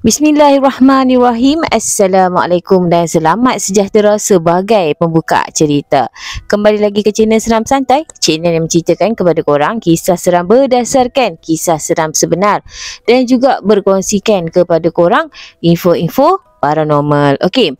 Bismillahirrahmanirrahim. Assalamualaikum dan selamat sejahtera sebagai pembuka cerita. Kembali lagi ke channel Seram Santai, channel yang menceritakan kepada korang kisah seram berdasarkan kisah seram sebenar dan juga berkongsikan kepada korang info-info paranormal. Okey.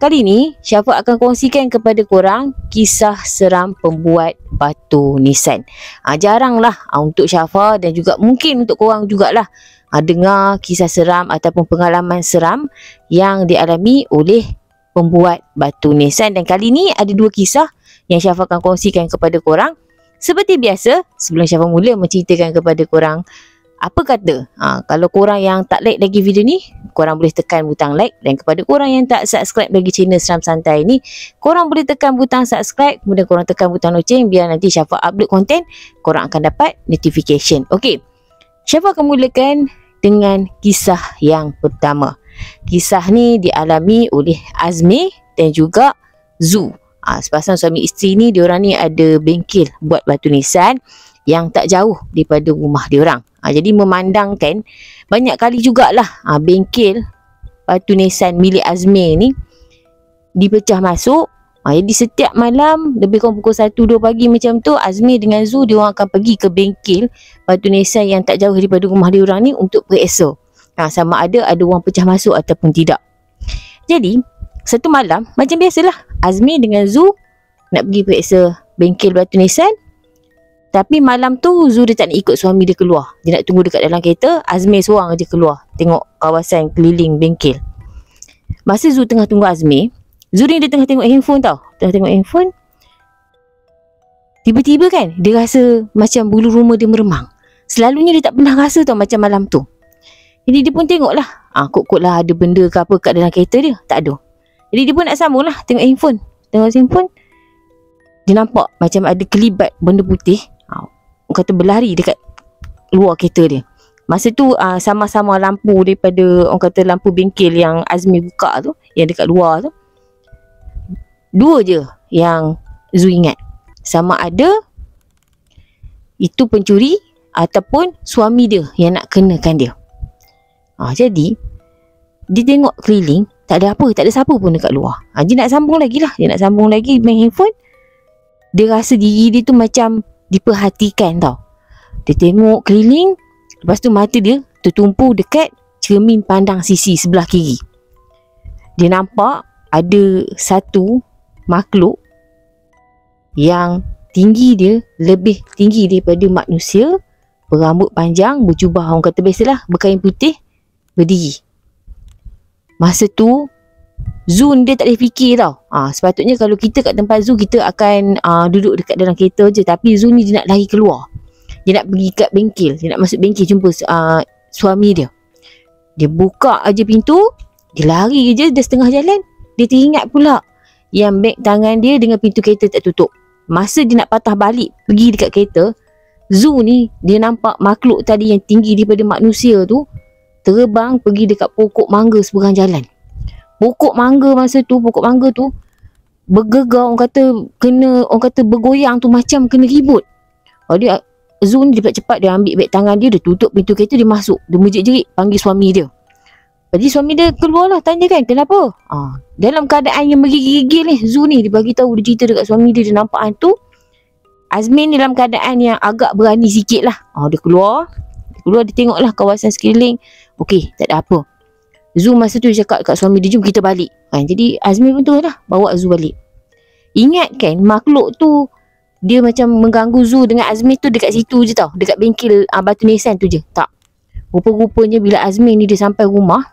Kali ni Syafa akan kongsikan kepada korang kisah seram pembuat batu nisan. Jaranglah untuk Syafa dan juga mungkin untuk korang jugalah dengar kisah seram ataupun pengalaman seram yang dialami oleh pembuat batu nisan. Dan kali ni ada dua kisah yang Syafa akan kongsikan kepada korang. Seperti biasa, sebelum Syafa mula menceritakan kepada korang, apa kata kalau korang yang tak like lagi video ni, korang boleh tekan butang like. Dan kepada korang yang tak subscribe bagi channel Seram Santai ni, korang boleh tekan butang subscribe, kemudian korang tekan butang loceng biar nanti Syafa upload konten, korang akan dapat notification. Okey, Syafa akan mulakan dengan kisah yang pertama. Kisah ni dialami oleh Azmi dan juga Zu. Sepasang suami isteri ni, diorang ni ada bengkel buat batu nisan yang tak jauh daripada rumah diorang. Jadi memandangkan banyak kali jugalah bengkel batu nisan milik Azmi ni dipecah masuk. Jadi setiap malam lebih kurang pukul 1-2 pagi macam tu, Azmi dengan Zu diorang akan pergi ke bengkel batu nisan yang tak jauh daripada rumah diorang ni untuk periksa sama ada orang pecah masuk ataupun tidak. Jadi satu malam macam biasalah, Azmi dengan Zu nak pergi periksa bengkel batu nisan. Tapi malam tu Zu dia tak nak ikut suami dia keluar. Dia nak tunggu dekat dalam kereta. Azmi seorang je keluar tengok kawasan keliling bengkel. Masa Zu tengah tunggu Azmi, Zu ni dia tengah tengok handphone tau. Tengah tengok handphone, tiba-tiba kan dia rasa macam bulu rumah dia meremang. Selalunya dia tak pernah rasa tau macam malam tu. Jadi dia pun tengok lah, kot-kot lah ada benda ke apa kat dalam kereta dia. Tak ada. Jadi dia pun nak sambung lah tengok handphone. Tengok handphone, dia nampak macam ada kelibat benda putih, orang kata berlari dekat luar kereta dia. Masa tu sama-sama lampu daripada, orang kata lampu bengkel yang Azmi buka tu, yang dekat luar tu, dua je yang Zu ingat. Sama ada itu pencuri ataupun suami dia yang nak kenakan dia. Jadi dia tengok keliling, tak ada apa, tak ada siapa pun dekat luar. Dia nak sambung lagi lah, dia nak sambung lagi main handphone. Dia rasa diri dia tu macam diperhatikan tau. Dia tengok keliling, lepas tu mata dia tertumpu dekat cermin pandang sisi sebelah kiri. Dia nampak ada satu makhluk yang tinggi dia lebih tinggi daripada manusia, berambut panjang, berjubah orang kata biasalah, berkain putih, berdiri. Masa tu Zu dia tak boleh fikir tau. Sepatutnya kalau kita kat tempat Zu, kita akan duduk dekat dalam kereta je. Tapi Zu ni dia nak lari keluar. Dia nak pergi kat bengkel. Dia nak masuk bengkel jumpa suami dia. Dia buka aja pintu, dia lari je. Dia setengah jalan, dia teringat pula yang beg tangan dia dengan pintu kereta tak tutup. Masa dia nak patah balik pergi dekat kereta, Zu ni dia nampak makhluk tadi yang tinggi daripada manusia tu terbang pergi dekat pokok mangga seberang jalan. Pokok mangga masa tu, pokok mangga tu bergegar, orang kata bergoyang tu macam kena ribut. Dia Zu ni cepat-cepat dia ambil beg tangan dia, dia tutup pintu kereta, dia masuk, dia menjerit-jerit panggil suami dia. Jadi suami dia keluar lah, tanya kan kenapa. Dalam keadaan yang menggigil ni, Zu ni dia bagi tahu, dia cerita dekat suami dia, dia nampak hantu. Azmi ni dalam keadaan yang agak berani sikit lah. Dia keluar, dia tengok lah kawasan sekeliling. Okey, tak ada apa. Zu masa tu dia cakap kat suami dia, jom kita balik. Jadi Azmi pun terus lah bawa Zu balik. Ingat kan makhluk tu dia macam mengganggu Zu dengan Azmi tu dekat situ je tau, dekat bengkel batu nisan tu je. Tak, rupa-rupanya bila Azmi ni dia sampai rumah,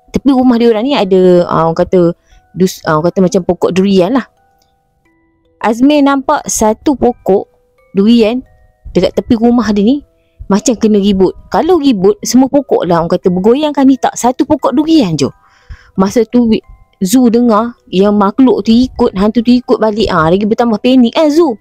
tepi rumah dia orang ni ada orang kata macam pokok durian lah. Azmi nampak satu pokok durian dekat tepi rumah dia ni macam kena ribut. Kalau ribut, semua pokok lah orang kata bergoyang kan, ni tak, satu pokok durian je. Masa tu Zu dengar yang makhluk tu ikut, hantu tu ikut balik, lagi bertambah panik Zu.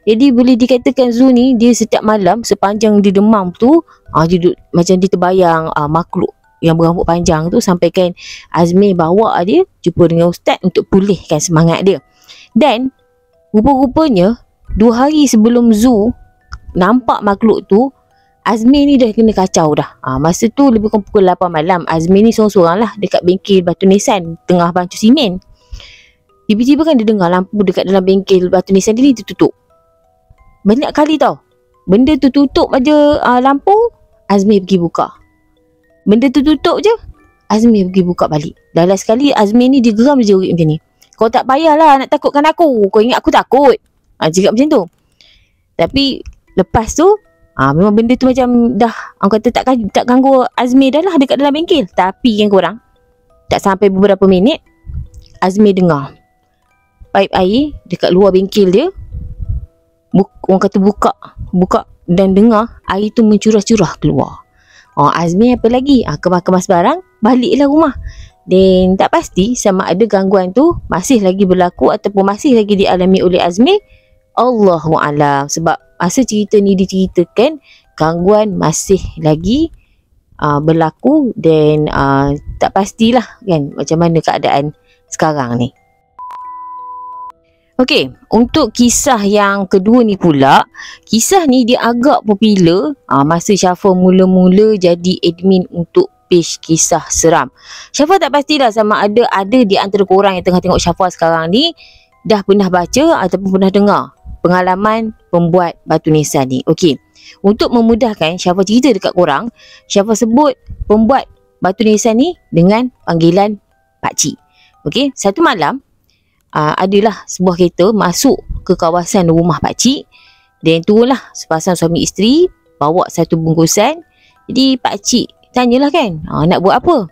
Jadi boleh dikatakan Zu ni, dia setiap malam sepanjang dia demam tu, dia duduk, macam dia terbayang makhluk yang berambut panjang tu, sampaikan Azmi bawa dia jumpa dengan ustaz untuk pulihkan semangat dia. Dan rupa-rupanya 2 hari sebelum Zu nampak makhluk tu, Azmi ni dah kena kacau dah. Masa tu lebih kurang pukul 8 malam. Azmi ni seorang-seorang lah dekat bengkel batu nisan, tengah bancu simen. Tiba-tiba kan dia dengar lampu dekat dalam bengkel batu nisan dia ni tertutup. Banyak kali tau. Benda tu tutup aja lampu, Azmi pergi buka. Benda tu tutup je, Azmi pergi buka balik. Dah last sekali Azmi ni dia geram, dia jerit macam ni. Kau tak payahlah nak takutkan aku. Kau ingat aku takut? Cakap macam tu. Tapi lepas tu memang benda tu macam dah, orang kata tak ganggu Azmi dah lah dekat dalam bengkel. Tapi yang korang, tak sampai beberapa minit, Azmi dengar paip air dekat luar bengkel dia, orang kata buka dan dengar air tu mencurah-curah keluar. Azmi apa lagi? Kemas-kemas barang, baliklah rumah. Dan tak pasti sama ada gangguan tu masih lagi berlaku ataupun masih lagi dialami oleh Azmi. Allahu'alam. Sebab masa cerita ni diceritakan, gangguan masih lagi berlaku dan tak pastilah kan macam mana keadaan sekarang ni. Okey, untuk kisah yang kedua ni pula, kisah ni dia agak popular masa Syafa mula-mula jadi admin untuk page kisah seram. Syafa tak pastilah sama ada di antara korang yang tengah tengok Syafa sekarang ni dah pernah baca ataupun pernah dengar pengalaman pembuat batu nisan ni. Okey, untuk memudahkan Syafa cerita dekat korang, Syafa sebut pembuat batu nisan ni dengan panggilan pakcik. Okey, satu malam adalah sebuah kereta masuk ke kawasan rumah pakcik, dan turunlah sepasang suami isteri bawa satu bungkusan. Jadi pakcik tanyalah kan, nak buat apa?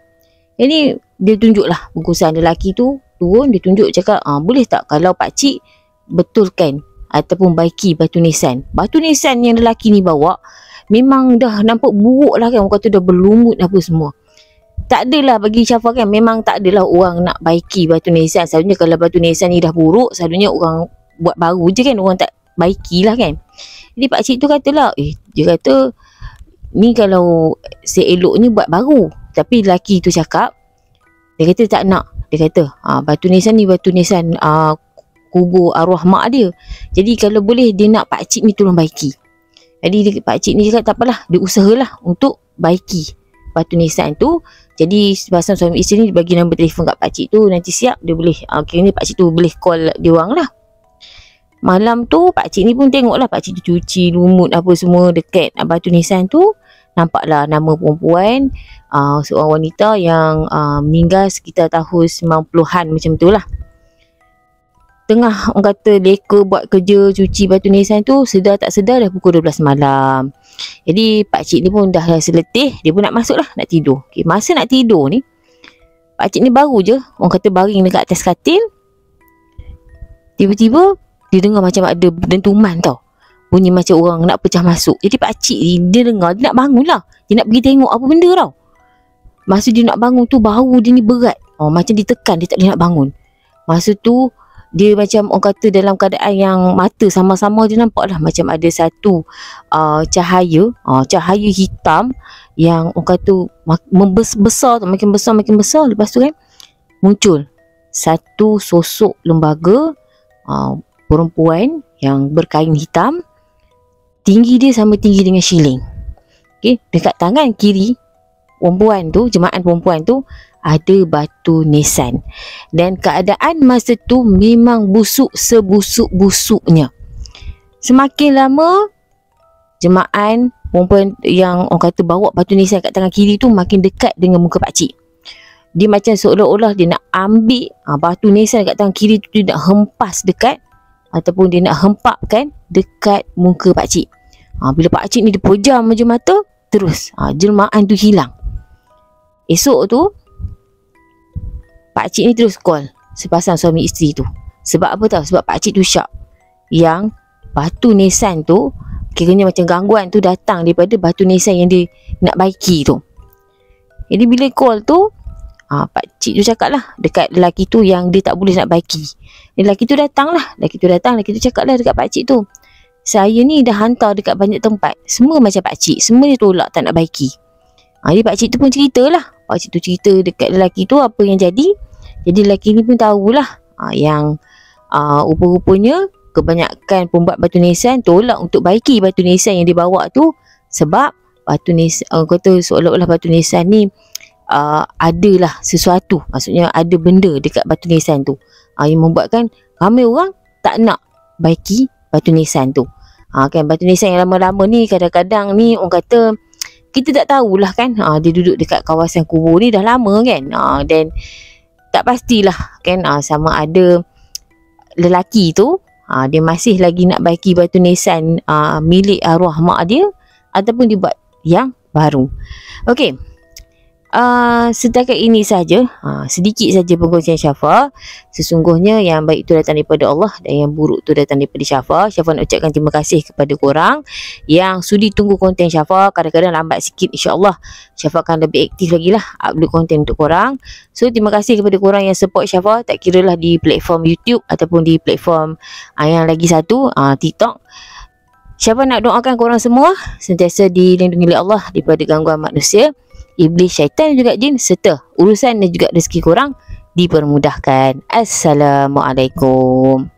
Jadi dia tunjuklah bungkusan. Lelaki tu turun, dia tunjuk, cakap boleh tak kalau pakcik betulkan ataupun baiki batu nisan. Batu nisan yang lelaki ni bawa memang dah nampak buruk lah kan, orang kata dah berlumut apa semua. Tak adalah, bagi Syafa kan, memang tak adalah orang nak baiki batu nisan. Selalunya kalau batu nisan ni dah buruk, selalunya orang buat baru je kan, orang tak baiki lah kan. Jadi pakcik tu katalah, dia kata ni kalau seeloknya buat baru. Tapi lelaki tu cakap, dia kata tak nak. Dia kata batu nisan ni batu nisan kubur arwah mak dia. Jadi kalau boleh dia nak pakcik ni tolong baiki. Jadi pakcik ni cakap tak apalah, dia usahalah untuk baiki batu nisan tu. Jadi sepasang suami isteri ni bagi nombor telefon kat pakcik tu, nanti siap dia boleh kiranya pakcik tu boleh call dia orang lah. Malam tu pakcik ni pun tengok lah pakcik tu cuci lumut apa semua dekat batu nisan tu. Nampaklah nama perempuan, seorang wanita yang meninggal sekitar tahun 90-an macam tu lah. Tengah orang kata leka buat kerja cuci batu nisan tu, sedar tak sedar dah pukul 12 malam. Jadi pakcik ni pun dah seletih, dia pun nak masuk lah, nak tidur. Okay, masa nak tidur ni, pakcik ni baru je orang kata baring dekat atas katil. Tiba-tiba dia dengar macam ada dentuman tau, bunyi macam orang nak pecah masuk. Jadi pakcik ni dia dengar, dia nak bangun lah, dia nak pergi tengok apa benda tau. Masa dia nak bangun tu, bahu dia ni berat, macam ditekan, dia tak boleh nak bangun. Masa tu dia macam orang kata dalam keadaan yang mata sama-sama dia nampak lah macam ada satu cahaya hitam yang orang kata membesar, makin besar. Lepas tu kan muncul satu sosok lembaga perempuan yang berkain hitam. Tinggi dia sama tinggi dengan shilling. Okay, dekat tangan kiri perempuan tu, jemaah perempuan tu, ada batu nisan. Dan keadaan masa tu memang busuk sebusuk-busuknya. Semakin lama jemaah perempuan yang orang kata bawa batu nisan kat tangan kiri tu makin dekat dengan muka pakcik. Dia macam seolah-olah dia nak ambil batu nisan kat tangan kiri tu, dia nak hempas dekat ataupun dia nak hempapkan dekat muka pakcik. Bila pakcik ni dia pejam je mata, terus jemaah tu hilang. Esok tu pakcik ni terus call sepasang suami isteri tu. Sebab apa tahu? Sebab pakcik tu syak yang batu nisan tu kiranya macam gangguan tu datang daripada batu nisan yang dia nak baiki tu. Jadi bila call tu, pakcik tu cakap lah dekat lelaki tu yang dia tak boleh nak baiki. Lelaki tu datang lah. Lelaki tu cakap lah dekat pakcik tu, saya ni dah hantar dekat banyak tempat, semua macam pakcik, semua dia tolak tak nak baiki. Jadi pakcik tu pun ceritalah. Pakcik tu cerita dekat lelaki tu apa yang jadi. Jadi lelaki ni pun tahulah yang rupa-rupanya kebanyakan pembuat batu nisan tolak untuk baiki batu nisan yang dibawa tu sebab batu nisan, orang kata seolah-olah batu nisan ni adalah sesuatu, maksudnya ada benda dekat batu nisan tu, yang membuatkan ramai orang tak nak baiki batu nisan tu. Kan batu nisan yang lama-lama ni kadang-kadang ni orang kata kita tak tahulah kan, dia duduk dekat kawasan kubur ni dah lama kan, dan tak pastilah kan, sama ada lelaki tu dia masih lagi nak baiki batu nisan milik arwah mak dia ataupun dia buat yang baru. Okey, setakat ini saja, sedikit saja perkongsian Syafa. Sesungguhnya yang baik itu datang daripada Allah dan yang buruk itu datang daripada Syafa. Syafa nak ucapkan terima kasih kepada korang yang sudi tunggu konten Syafa. Kadang-kadang lambat sikit, insyaAllah Syafa akan lebih aktif lagi lah upload konten untuk korang. So terima kasih kepada korang yang support Syafa, tak kira lah di platform YouTube ataupun di platform yang lagi satu, TikTok. Syafa nak doakan korang semua sentiasa dilindungi oleh Allah daripada gangguan manusia, iblis, syaitan dan juga jin, serta urusan dan juga rezeki korang dipermudahkan. Assalamualaikum.